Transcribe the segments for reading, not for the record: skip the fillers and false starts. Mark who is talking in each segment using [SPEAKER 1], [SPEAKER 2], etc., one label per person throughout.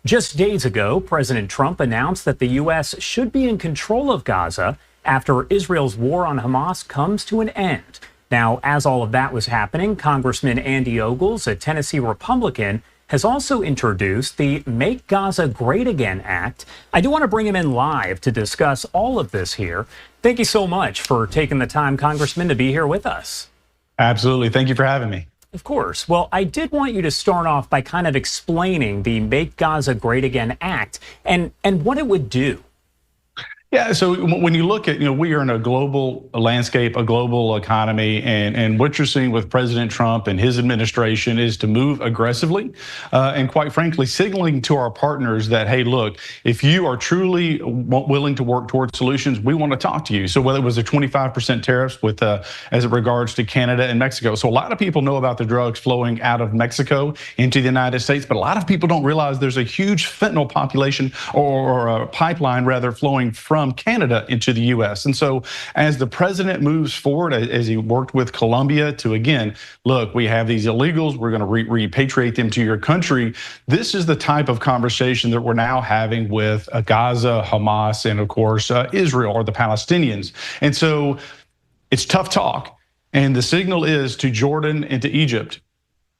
[SPEAKER 1] Just days ago, President Trump announced that the U.S. should be in control of Gaza after Israel's war on Hamas comes to an end. Now, as all of that was happening, Congressman Andy Ogles, a Tennessee Republican, has also introduced the Make Gaza Great Again Act. I do want to bring him in live to discuss all of this here. Thank you so much for taking the time, Congressman, to be here with us.
[SPEAKER 2] Absolutely. Thank you for having me.
[SPEAKER 1] Of course. Well, I did want you to start off by kind of explaining the Make Gaza Great Again Act and what it would do.
[SPEAKER 2] Yeah, so when you look at, we are in a global landscape, a global economy, and what you're seeing with President Trump and his administration is to move aggressively and quite frankly, signaling to our partners that, hey, look, if you are truly willing to work towards solutions, we want to talk to you. So whether it was a 25% tariffs with as it regards to Canada and Mexico. So a lot of people know about the drugs flowing out of Mexico into the United States, but a lot of people don't realize there's a huge fentanyl population or a pipeline rather flowing from Canada into the U.S. And so as the president moves forward, as he worked with Colombia to, again, look, we have these illegals, we're going to repatriate them to your country. This is the type of conversation that we're now having with Gaza, Hamas, and of course, Israel or the Palestinians. And so it's tough talk. And the signal is to Jordan and to Egypt.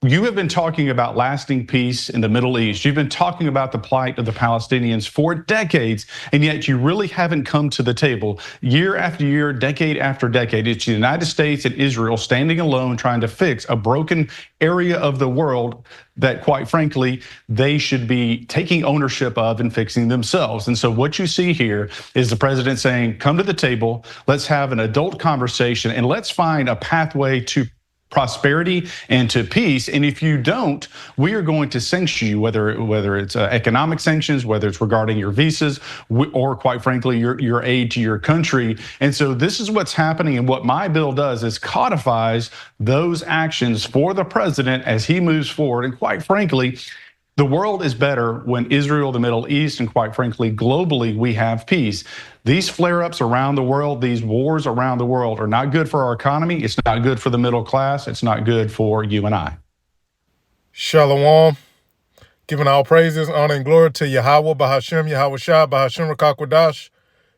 [SPEAKER 2] You have been talking about lasting peace in the Middle East. You've been talking about the plight of the Palestinians for decades, and yet you really haven't come to the table year after year, decade after decade. It's the United States and Israel standing alone trying to fix a broken area of the world that, quite frankly, they should be taking ownership of and fixing themselves. And so what you see here is the president saying, come to the table, let's have an adult conversation, and let's find a pathway to prosperity and to peace. And if you don't, we are going to sanction you, whether it's economic sanctions, whether it's regarding your visas, or quite frankly, your aid to your country. And so this is what's happening. And what my bill does is codifies those actions for the president as he moves forward. And quite frankly, the world is better when Israel, the Middle East, and quite frankly, globally, we have peace. These flare-ups around the world, these wars around the world are not good for our economy. It's not good for the middle class. It's not good for you and I.
[SPEAKER 3] Shalom. Giving all praises, honor, and glory to Yahweh, Bahashem, Yahweh Shah, Bahashem Rakakwadash.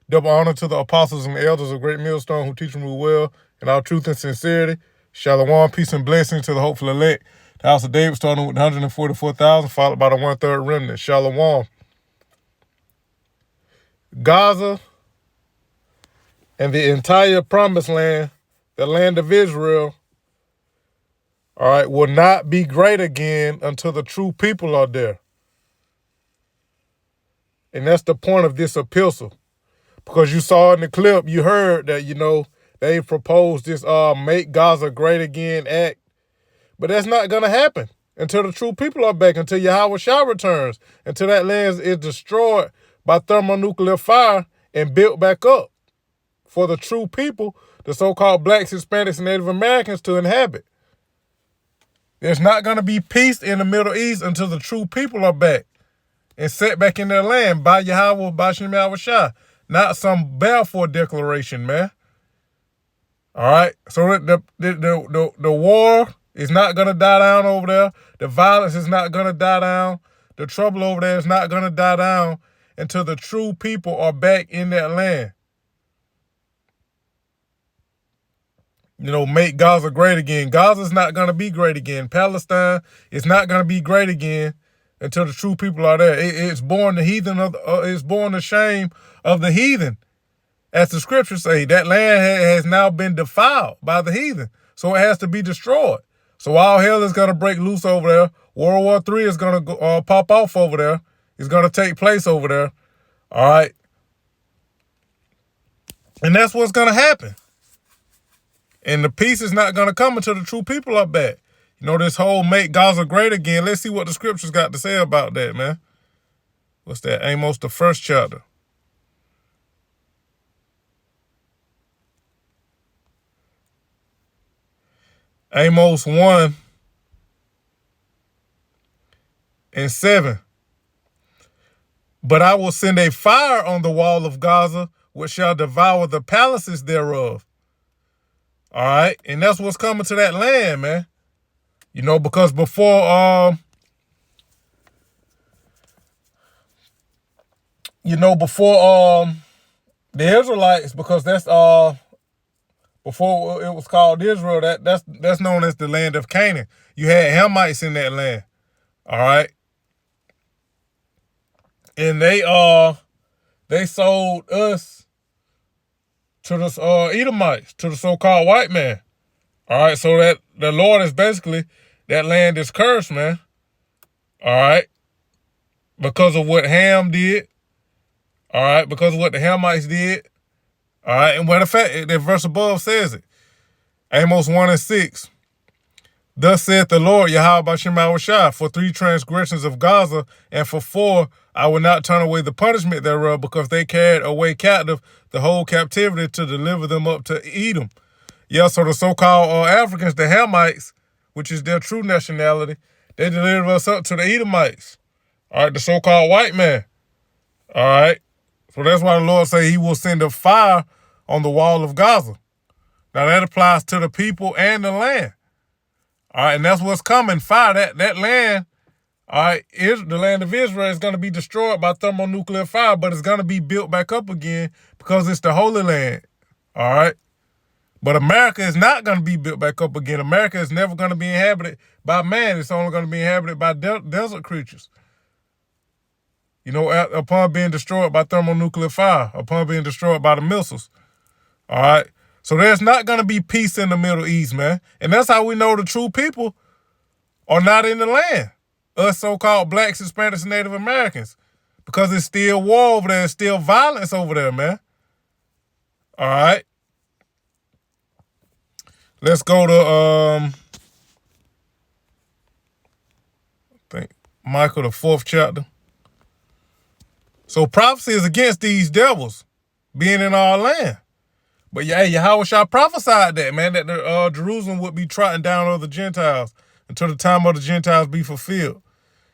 [SPEAKER 3] Double honor to the apostles and elders of Great Millstone who teach and rule well in all truth and sincerity. Shalom, peace and blessing to the hopeful elect. The house of David starting with 144,000, followed by the 1/3 remnant. Shalom. Gaza and the entire promised land, the land of Israel, all right, will not be great again until the true people are there. And that's the point of this epistle. Because you saw in the clip, you heard that, they proposed this Make Gaza Great Again act. But that's not going to happen until the true people are back, until Yahweh Shah returns, until that land is destroyed by thermonuclear fire and built back up for the true people, the so-called blacks, Hispanics, and Native Americans to inhabit. There's not going to be peace in the Middle East until the true people are back and set back in their land by Yahweh, by Shem Yahweh Shah, not some Balfour Declaration, man. All right? So the war is not going to die down over there. The violence is not going to die down. The trouble over there is not going to die down until the true people are back in that land. Make Gaza great again. Gaza's not going to be great again. Palestine is not going to be great again until the true people are there. It's born the heathen it's born the shame of the heathen. As the scriptures say, that land has now been defiled by the heathen. So it has to be destroyed. So all hell is going to break loose over there. World War III is going to pop off over there. It's going to take place over there. All right. And that's what's going to happen. And the peace is not going to come until the true people are back. This whole Make Gaza Great Again. Let's see what the scriptures got to say about that, man. What's that? Amos, the 1st chapter. Amos 1:7. But I will send a fire on the wall of Gaza, which shall devour the palaces thereof. All right. And that's what's coming to that land, man. Because before before the Israelites, because that's before it was called Israel, that's known as the land of Canaan. You had Hamites in that land. All right. And they sold us to the Edomites, to the so-called white man. All right, so that the Lord is basically, that land is cursed, man. All right, because of what Ham did. All right, because of what the Hamites did. All right, and what the fact, the verse above says it. Amos 1:6. Thus saith the Lord, Yahweh B'Shem Yahushua, for 3 transgressions of Gaza, and for 4, I will not turn away the punishment thereof, because they carried away captive the whole captivity to deliver them up to Edom. Yeah, so the so-called Africans, the Hamites, which is their true nationality, they delivered us up to the Edomites. All right, the so-called white man. All right, so that's why the Lord say he will send a fire on the wall of Gaza. Now that applies to the people and the land. All right, and that's what's coming. Fire, that land, all right, the land of Israel is going to be destroyed by thermonuclear fire, but it's going to be built back up again because it's the Holy Land. All right. But America is not going to be built back up again. America is never going to be inhabited by man. It's only going to be inhabited by desert creatures. Upon being destroyed by thermonuclear fire, upon being destroyed by the missiles. All right. So there's not going to be peace in the Middle East, man. And that's how we know the true people are not in the land. Us so-called blacks, Hispanics, and Native Americans. Because it's still war over there. It's still violence over there, man. All right. Let's go to, I think, Michael, the 4th chapter. So prophecy is against these devils being in our land. But yeah, Yahushua prophesied that, man, that the Jerusalem would be trodden down of the Gentiles until the time of the Gentiles be fulfilled.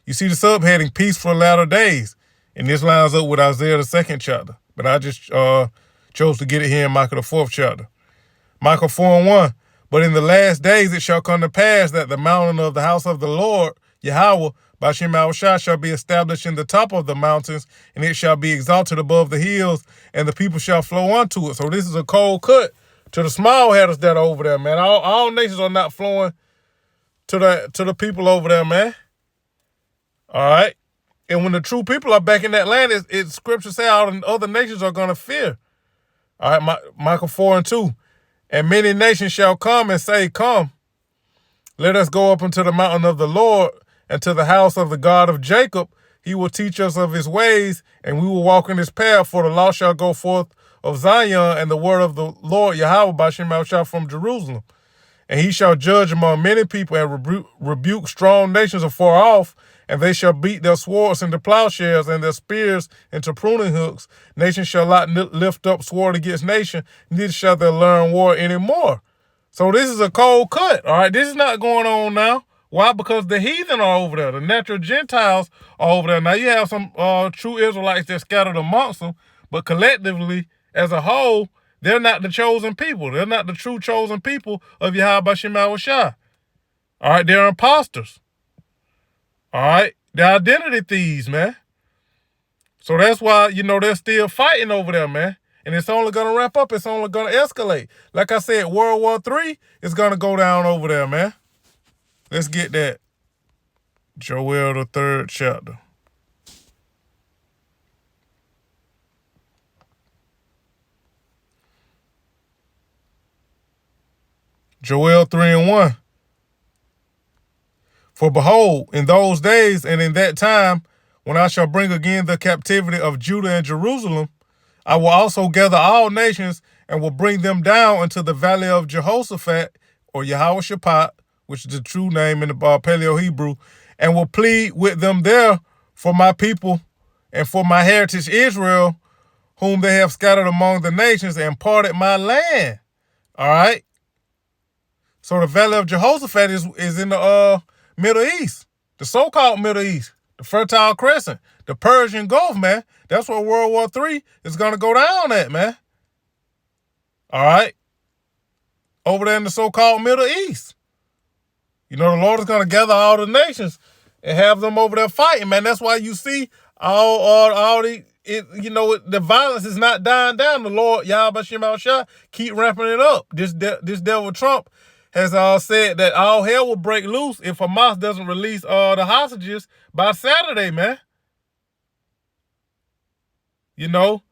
[SPEAKER 3] You see the subheading, Peace for Latter Days. And this lines up with Isaiah, the 2nd chapter. But I just chose to get it here in Michael, the 4th chapter. Michael 4:1. But in the last days it shall come to pass that the mountain of the house of the Lord, Yahweh, B'Shem Yahushua, shall be established in the top of the mountains, and it shall be exalted above the hills, and the people shall flow unto it. So this is a cold cut to the small headers that are over there, man. All nations are not flowing to the people over there, man. All right. And when the true people are back in that land, it's scripture say all the other nations are going to fear. All right, Michael 4:2. And many nations shall come and say, Come, let us go up unto the mountain of the Lord, and to the house of the God of Jacob. He will teach us of his ways, and we will walk in his path. For the law shall go forth of Zion, and the word of the Lord Yahweh B'Shem Yahushua from Jerusalem. And he shall judge among many people, and rebuke strong nations afar off, and they shall beat their swords into plowshares and their spears into pruning hooks. Nation shall not lift up sword against nation, neither shall they learn war anymore. So this is a cold cut, all right? This is not going on now. Why? Because the heathen are over there. The natural Gentiles are over there. Now, you have some true Israelites that scattered amongst them, but collectively, as a whole, they're not the chosen people. They're not the true chosen people of Yahweh B'Shem Yahushua. All right, they're imposters. All right, they're identity thieves, man. So that's why, they're still fighting over there, man. And it's only going to ramp up. It's only going to escalate. Like I said, World War III is going to go down over there, man. Let's get that. Joel, the 3rd chapter. Joel 3:1. For behold, in those days and in that time, when I shall bring again the captivity of Judah and Jerusalem, I will also gather all nations and will bring them down into the valley of Jehoshaphat, or Yehoshaphat, which is the true name in the Paleo-Hebrew, and will plead with them there for my people and for my heritage Israel, whom they have scattered among the nations and parted my land. All right? So the valley of Jehoshaphat is in the Middle East, the so-called Middle East, the Fertile Crescent, the Persian Gulf, man. That's where World War III is going to go down at, man. All right? Over there in the so-called Middle East. The Lord is going to gather all the nations and have them over there fighting, man. That's why you see all the violence is not dying down. The Lord, Yahweh Shah, keep ramping it up. This devil Trump has said that all hell will break loose if Hamas doesn't release the hostages by Saturday, man.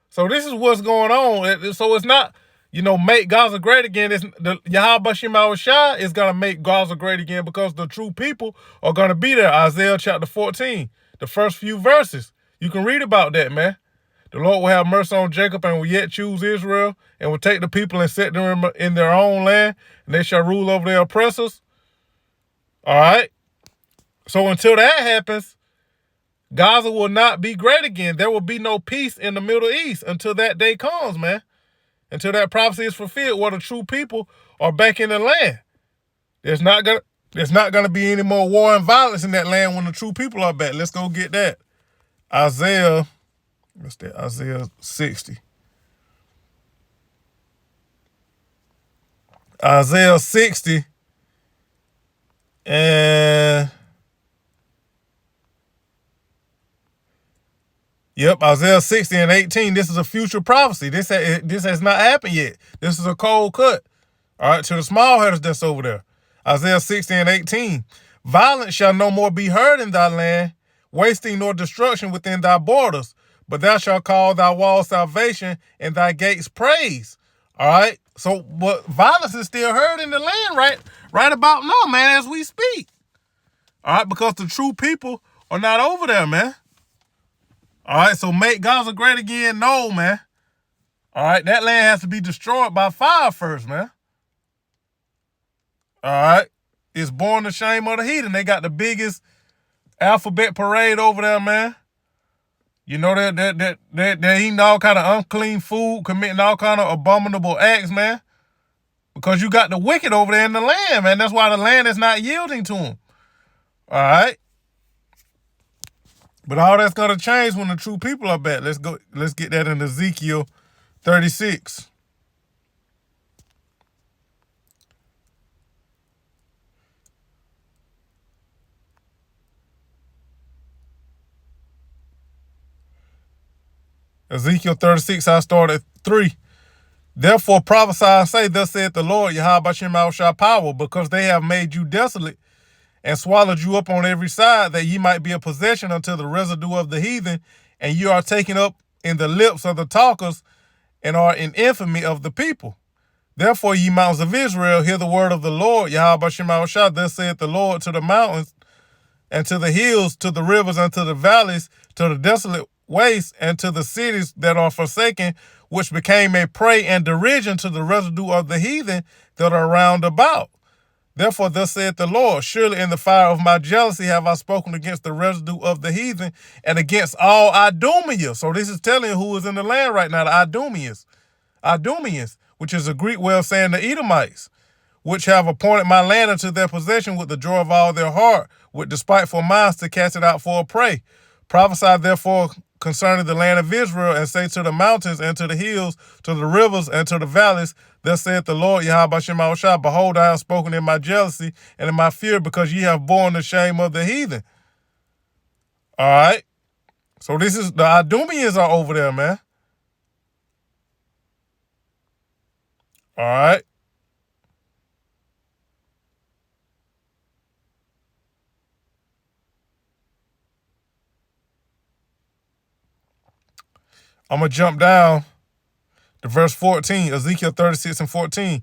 [SPEAKER 3] So this is what's going on. So it's not, make Gaza great again. It's the Yahweh Shah is going to make Gaza great again because the true people are going to be there. Isaiah chapter 14, the first few verses. You can read about that, man. The Lord will have mercy on Jacob and will yet choose Israel and will take the people and set them in their own land, and they shall rule over their oppressors. All right? So until that happens, Gaza will not be great again. There will be no peace in the Middle East until that day comes, man. Until that prophecy is fulfilled where the true people are back in the land. There's not gonna be any more war and violence in that land when the true people are back. Let's go get that. Isaiah 60. Isaiah 60 and Isaiah 60 and 18. This is a future prophecy. This has not happened yet. This is a cold cut. All right, to the small headers that's over there. Isaiah 60 and 18. Violence shall no more be heard in thy land, wasting nor destruction within thy borders. But thou shalt call thy walls salvation and thy gates praise. All right. So, but violence is still heard in the land right about now, man, as we speak. All right, because the true people are not over there, man. All right, so make Gaza great again? No, man. All right, that land has to be destroyed by fire first, man. All right, it's born the shame of the heathen. They got the biggest alphabet parade over there, man. They're eating all kind of unclean food, committing all kind of abominable acts, man. Because you got the wicked over there in the land, man. That's why the land is not yielding to them. All right. But all that's going to change when the true people are back. Let's get that in Ezekiel 36. Ezekiel 36, I start at 3. Therefore prophesy and say, thus saith the Lord, Yahweh Shah power, because they have made you desolate and swallowed you up on every side, that ye might be a possession unto the residue of the heathen, and you are taken up in the lips of the talkers, and are in infamy of the people. Therefore, ye mountains of Israel, hear the word of the Lord, Yahweh Shah, thus saith the Lord to the mountains, and to the hills, to the rivers, and to the valleys, to the desolate wastes, and to the cities that are forsaken, which became a prey and derision to the residue of the heathen that are round about. Therefore, thus saith the Lord, surely in the fire of my jealousy have I spoken against the residue of the heathen and against all Idumea. So this is telling you who is in the land right now, the Idumeans, which is a Greek way of saying the Edomites, which have appointed my land unto their possession with the joy of all their heart, with despiteful minds to cast it out for a prey. Prophesy therefore concerning the land of Israel, and say to the mountains and to the hills, to the rivers and to the valleys, thus saith the Lord, Yahweh Shah, behold, I have spoken in my jealousy and in my fear, because ye have borne the shame of the heathen. All right. So this is, the Idumeans are over there, man. All right. I'm going to jump down to verse 14, Ezekiel 36 and 14.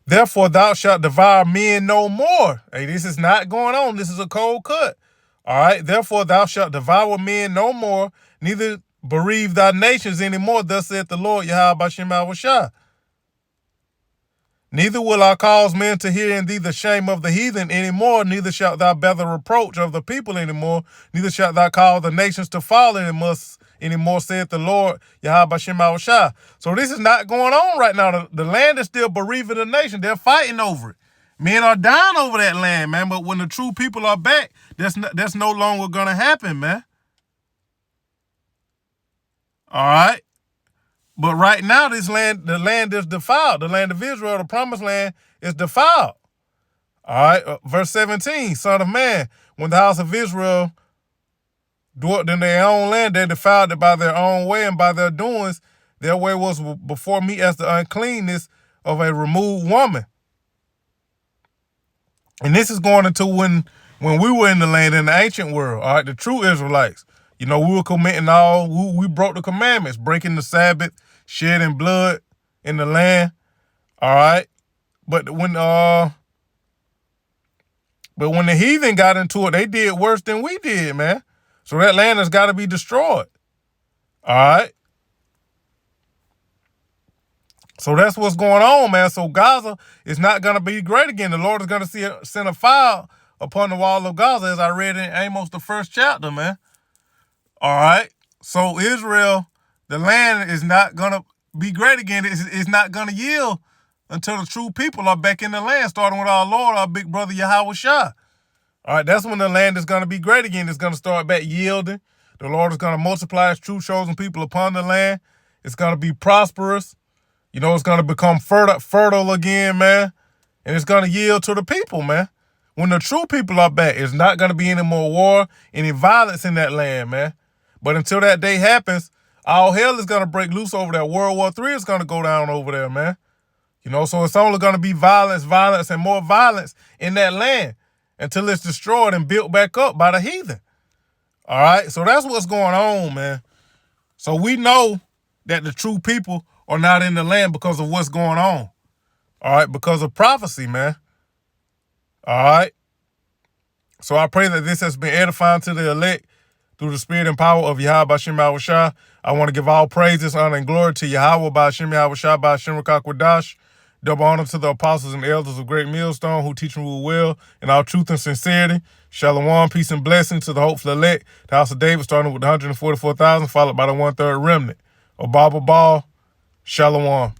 [SPEAKER 3] Therefore thou shalt devour men no more. Hey, this is not going on. This is a cold cut. All right. Therefore thou shalt devour men no more, neither bereave thy nations anymore. Thus saith the Lord, Yahweh Shah. Neither will I cause men to hear in thee the shame of the heathen anymore, neither shalt thou bear the reproach of the people anymore, neither shalt thou call the nations to fall anymore, saith the Lord, Yahweh Shah. So this is not going on right now. The land is still bereaving the nation. They're fighting over it. Men are dying over that land, man. But when the true people are back, that's no longer going to happen, man. All right. But right now, the land is defiled. The land of Israel, the promised land, is defiled. All right, verse 17, Son of man, when the house of Israel dwelt in their own land. They defiled it by their own way and by their doings. Their way was before me as the uncleanness of a removed woman. And this is going into when we were in the land in the ancient world, all right, the true Israelites. We were committing we broke the commandments, breaking the Sabbath, shedding blood in the land, all right? But when the heathen got into it, they did worse than we did, man. So that land has got to be destroyed, all right? So that's what's going on, man. So Gaza is not going to be great again. The Lord is going to send a fire upon the wall of Gaza, as I read in Amos, the 1st chapter, man. All right. So Israel, the land is not going to be great again. It's not going to yield until the true people are back in the land, starting with our Lord, our big brother Yahweh Shah. All right. That's when the land is going to be great again. It's going to start back yielding. The Lord is going to multiply his true chosen people upon the land. It's going to be prosperous. It's going to become fertile again, man. And it's going to yield to the people, man. When the true people are back, it's not going to be any more war, any violence in that land, man. But until that day happens, all hell is going to break loose over there. World War III is going to go down over there, man. So it's only going to be violence, and more violence in that land until it's destroyed and built back up by the heathen. All right? So that's what's going on, man. So we know that the true people are not in the land because of what's going on. All right? Because of prophecy, man. All right? So I pray that this has been edifying to the elect through the spirit and power of Yahweh B'Shem Yahweh Shah. I want to give all praises, honor, and glory to Yahweh B'Shem Yahweh Shah B'Shem Rakakwadash. Double honor to the apostles and elders of Great Millstone who teach and rule well in all truth and sincerity. Shalom, peace and blessing to the hopeful elect, the house of David, starting with 144,000, followed by the 1/3 remnant. Ababa Ball, Shalom.